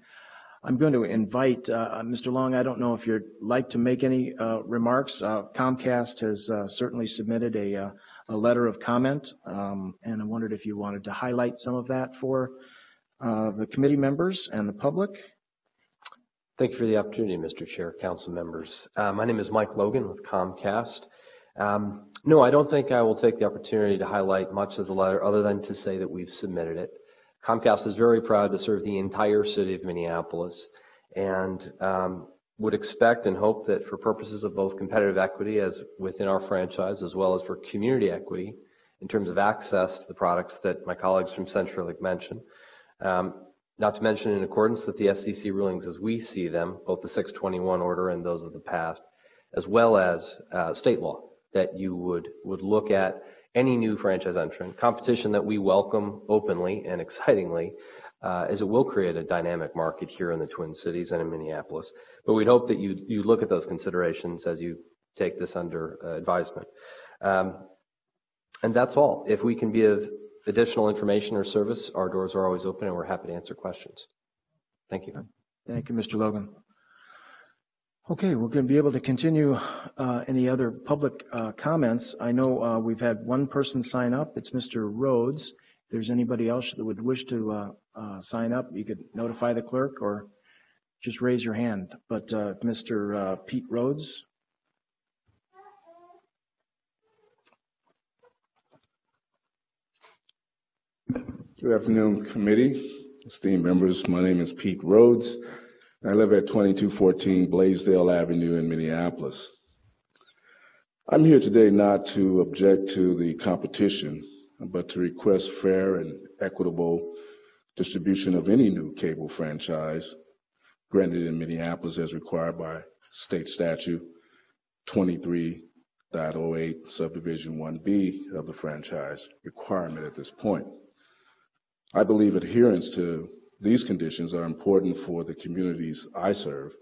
I'm going to invite Mr. Long. I don't know if you'd like to make any remarks. Comcast has certainly submitted a letter of comment, and I wondered if you wanted to highlight some of that for the committee members and the public. Thank you for the opportunity, Mr. Chair, council members. My name is Mike Logan with Comcast. No, I don't think I will take the opportunity to highlight much of the letter other than to say that we've submitted it. Comcast is very proud to serve the entire city of Minneapolis and would expect and hope that for purposes of both competitive equity as within our franchise as well as for community equity in terms of access to the products that my colleagues from CenturyLink mentioned, not to mention in accordance with the FCC rulings as we see them, both the 621 order and those of the past, as well as state law, that you would look at any new franchise entrant, competition that we welcome openly and excitingly, as it will create a dynamic market here in the Twin Cities and in Minneapolis. But we'd hope that you look at those considerations as you take this under advisement. And that's all. If we can be of additional information or service, our doors are always open and we're happy to answer questions. Thank you. Thank you, Mr. Logan. Okay, we're going to be able to continue any other public comments. I know we've had one person sign up. It's Mr. Rhodes. If there's anybody else that would wish to sign up, you could notify the clerk or just raise your hand. But Mr. Pete Rhodes. Good afternoon, committee, esteemed members. My name is Pete Rhodes. I live at 2214 Blaisdell Avenue in Minneapolis. I'm here today not to object to the competition, but to request fair and equitable distribution of any new cable franchise granted in Minneapolis as required by state statute 23.08 subdivision 1B of the franchise requirement at this point. I believe adherence to these conditions are important for the communities I serve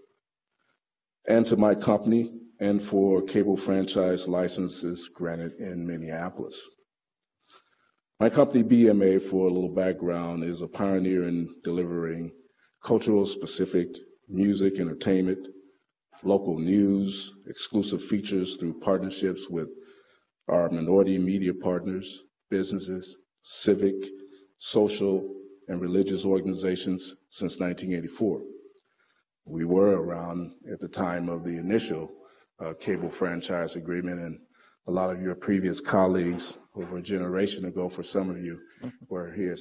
and to my company and for cable franchise licenses granted in Minneapolis. My company, BMA, for a little background, is a pioneer in delivering cultural specific music, entertainment, local news, exclusive features through partnerships with our minority media partners, businesses, civic, social, and religious organizations since 1984. We were around at the time of the initial cable franchise agreement, and a lot of your previous colleagues over a generation ago, for some of you, were here,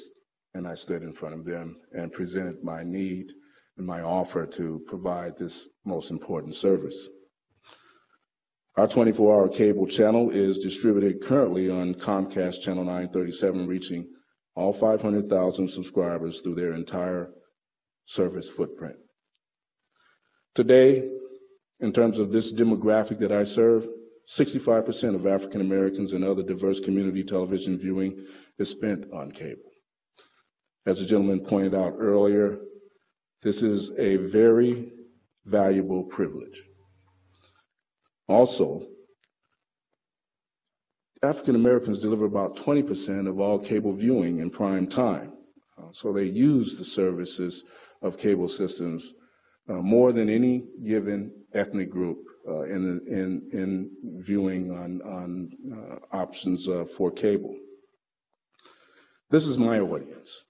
and I stood in front of them and presented my need and my offer to provide this most important service. Our 24-hour cable channel is distributed currently on Comcast Channel 937, reaching all 500,000 subscribers through their entire service footprint. Today, in terms of this demographic that I serve, 65% of African Americans and other diverse community television viewing is spent on cable. As the gentleman pointed out earlier, this is a very valuable privilege. Also, African Americans deliver about 20% of all cable viewing in prime time. So they use the services of cable systems more than any given ethnic group in viewing on options for cable. This is my audience.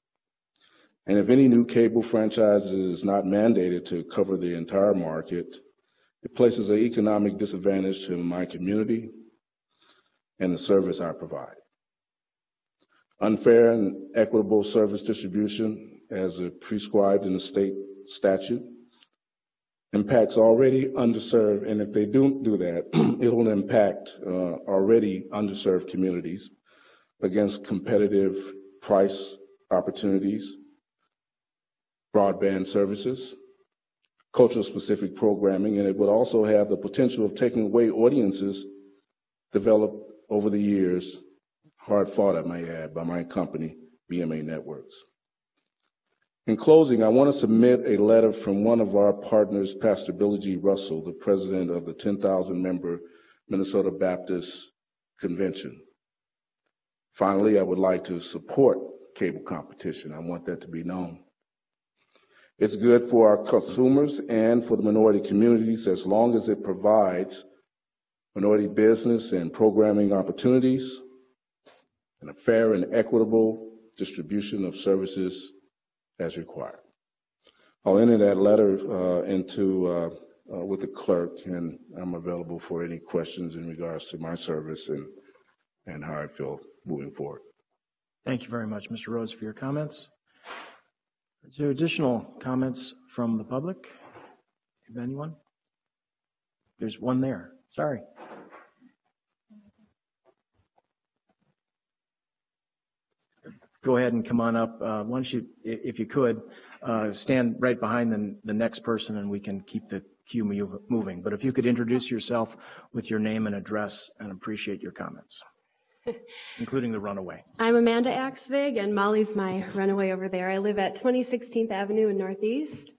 And if any new cable franchise is not mandated to cover the entire market, it places an economic disadvantage to my community and the service I provide. Unfair and equitable service distribution, as prescribed in the state statute, impacts already underserved, and if they don't do that, it'll impact already underserved communities against competitive price opportunities, broadband services, cultural-specific programming, and it would also have the potential of taking away audiences developed over the years, hard fought, I may add, by my company, BMA Networks. In closing, I want to submit a letter from one of our partners, Pastor Billy G. Russell, the president of the 10,000-member Minnesota Baptist Convention. Finally, I would like to support cable competition. I want that to be known. It's good for our consumers and for the minority communities as long as it provides minority business and programming opportunities and a fair and equitable distribution of services as required. I'll enter that letter with the clerk, and I'm available for any questions in regards to my service and how I feel moving forward. Thank you very much, Mr. Rhodes, for your comments. Is there additional comments from the public? If anyone? There's one there. Sorry. Go ahead and come on up. Why don't you, if you could, stand right behind the next person and we can keep the queue moving. But if you could introduce yourself with your name and address, and appreciate your comments, including the runaway. I'm Amanda Axvig, and Molly's my runaway over there. I live at 2016th Avenue in Northeast,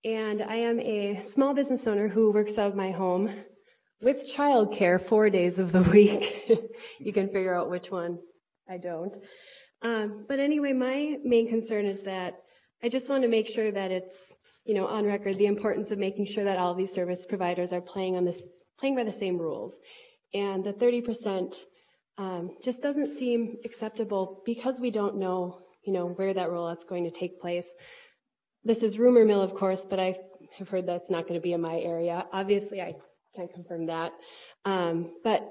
and I am a small business owner who works out of my home with childcare 4 days of the week. You can figure out which one I don't. But anyway, my main concern is that I just want to make sure that it's, on record, the importance of making sure that all of these service providers are playing by the same rules. And the 30% just doesn't seem acceptable because we don't know, where that rollout's going to take place. This is rumor mill, of course, but I have heard that's not going to be in my area. Obviously, I can't confirm that. But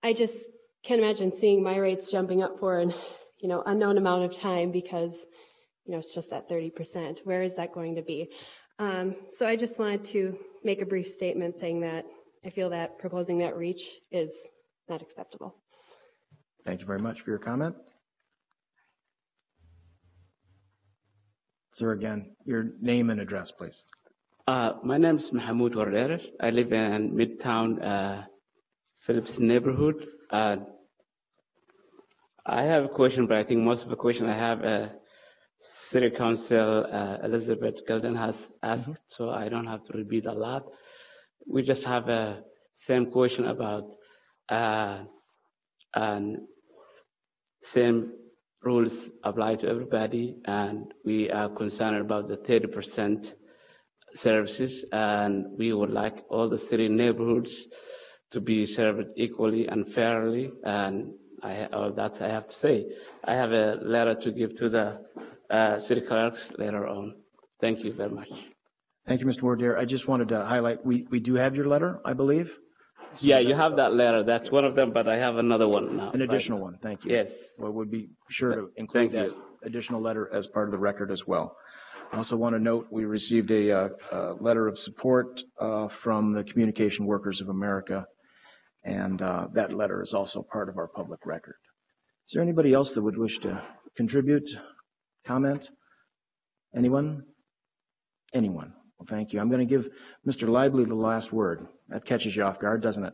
I just can't imagine seeing my rates jumping up for an, unknown amount of time because, it's just at 30%. Where is that going to be? So I just wanted to make a brief statement saying that I feel that proposing that reach is not acceptable. Thank you very much for your comment. Sir, again, your name and address, please. My name is Mahmoud Warder. I live in Midtown Phillips neighborhood. I have a question, but I think most of the question I have, City Council Elizabeth Gilden has asked, so I don't have to repeat a lot. We just have a same question about and same rules apply to everybody, and we are concerned about the 30% services, and we would like all the city neighborhoods to be served equally and fairly, and that's I have to say. I have a letter to give to the city clerks later on. Thank you very much. Thank you, Mr. Wardier. I just wanted to highlight, we do have your letter, I believe. So yeah, you have that letter. That's one of them, but I have another one now. An additional one, thank you. Yes. Well, we'll be sure to include that additional letter as part of the record as well. I also want to note we received a letter of support from the Communication Workers of America, and that letter is also part of our public record. Is there anybody else that would wish to contribute, comment? Anyone? Anyone? Well, thank you. I'm going to give Mr. Lively the last word. That catches you off guard, doesn't it?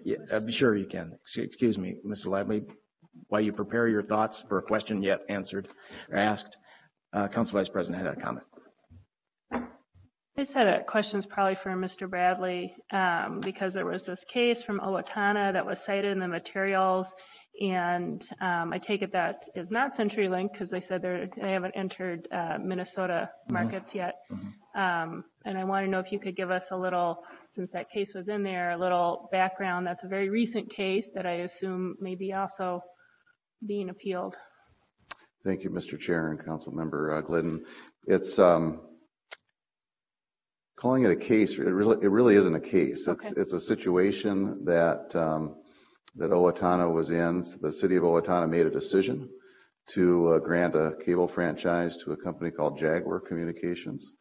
Yeah, I'm sure you can. Excuse me, Mr. Lively, while you prepare your thoughts for a question yet answered or asked, Council Vice President had a comment. I just had a questions probably for Mr. Bradley because there was this case from Owatonna that was cited in the materials, and I take it that is not CenturyLink because they said they haven't entered Minnesota markets yet. And I want to know if you could give us a little, since that case was in there, a little background. That's a very recent case that I assume may be also being appealed. Thank you, Mr. Chair and Council Member Glidden. It's calling it a case. It really isn't a case. Okay. It's a situation that that Owatonna was in. The city of Owatonna made a decision to grant a cable franchise to a company called Jaguar Communications.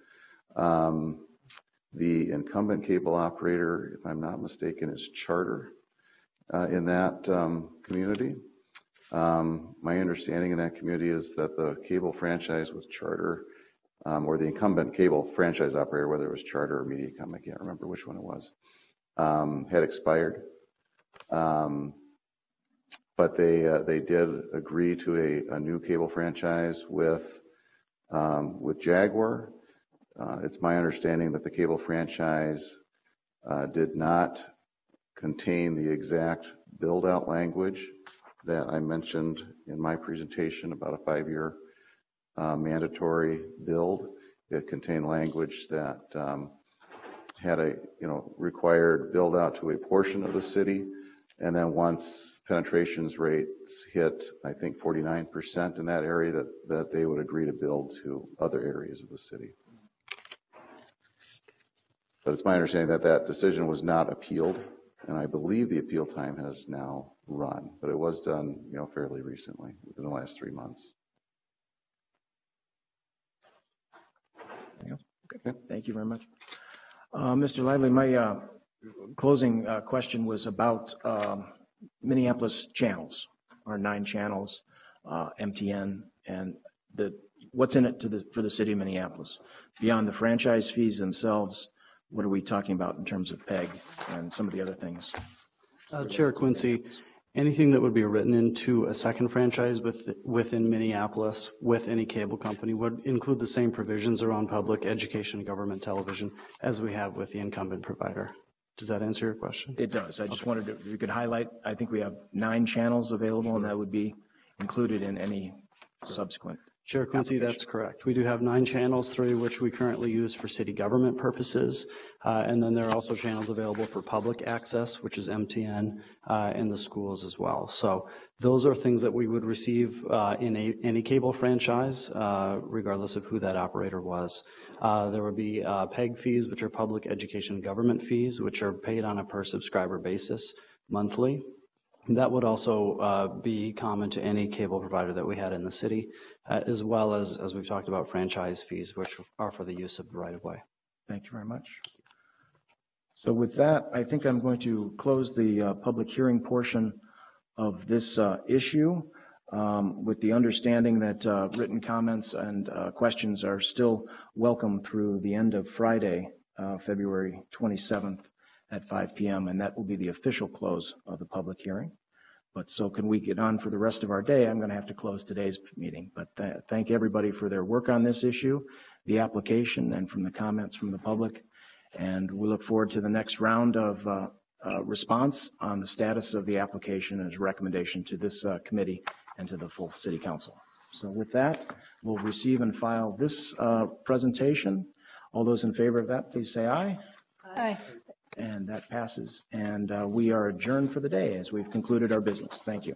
The incumbent cable operator, if I'm not mistaken, is Charter in that community. My understanding in that community is that the cable franchise with Charter, or the incumbent cable franchise operator, whether it was Charter or Mediacom, I can't remember which one it was, had expired. But they did agree to a new cable franchise with Jaguar. It's my understanding that the cable franchise did not contain the exact build-out language that I mentioned in my presentation about a 5-year mandatory build. It contained language that had a required build-out to a portion of the city, and then once penetrations rates hit, I think 49% in that area, that they would agree to build to other areas of the city. But it's my understanding that that decision was not appealed, and I believe the appeal time has now run, but it was done, fairly recently, within the last 3 months. Okay. Thank you very much. Mr. Lively, my closing question was about Minneapolis channels, our 9 channels, MTN, and what's in it for the city of Minneapolis. Beyond the franchise fees themselves, what are we talking about in terms of PEG and some of the other things? Chair Quincy, anything that would be written into a second franchise within Minneapolis with any cable company would include the same provisions around public education and government television as we have with the incumbent provider. Does that answer your question? It does. I just wondered if you could highlight, I think we have 9 channels available, and that would be included in any subsequent. Chair Quincy, that's correct. We do have 9 channels, 3 of which we currently use for city government purposes. And then there are also channels available for public access, which is MTN, in the schools as well. So those are things that we would receive in any cable franchise, regardless of who that operator was. There would be PEG fees, which are public education government fees, which are paid on a per subscriber basis monthly. That would also be common to any cable provider that we had in the city, as well as we've talked about, franchise fees, which are for the use of the right-of-way. Thank you very much. So with that, I think I'm going to close the public hearing portion of this issue with the understanding that written comments and questions are still welcome through the end of Friday, February 27th at 5 p.m., and that will be the official close of the public hearing. But so can we get on for the rest of our day? I'm going to have to close today's meeting. But thank everybody for their work on this issue, the application, and from the comments from the public. And we look forward to the next round of response on the status of the application as a recommendation to this committee and to the full City Council. So with that, we'll receive and file this presentation. All those in favor of that, please say aye. Aye. And that passes. And we are adjourned for the day as we've concluded our business. Thank you.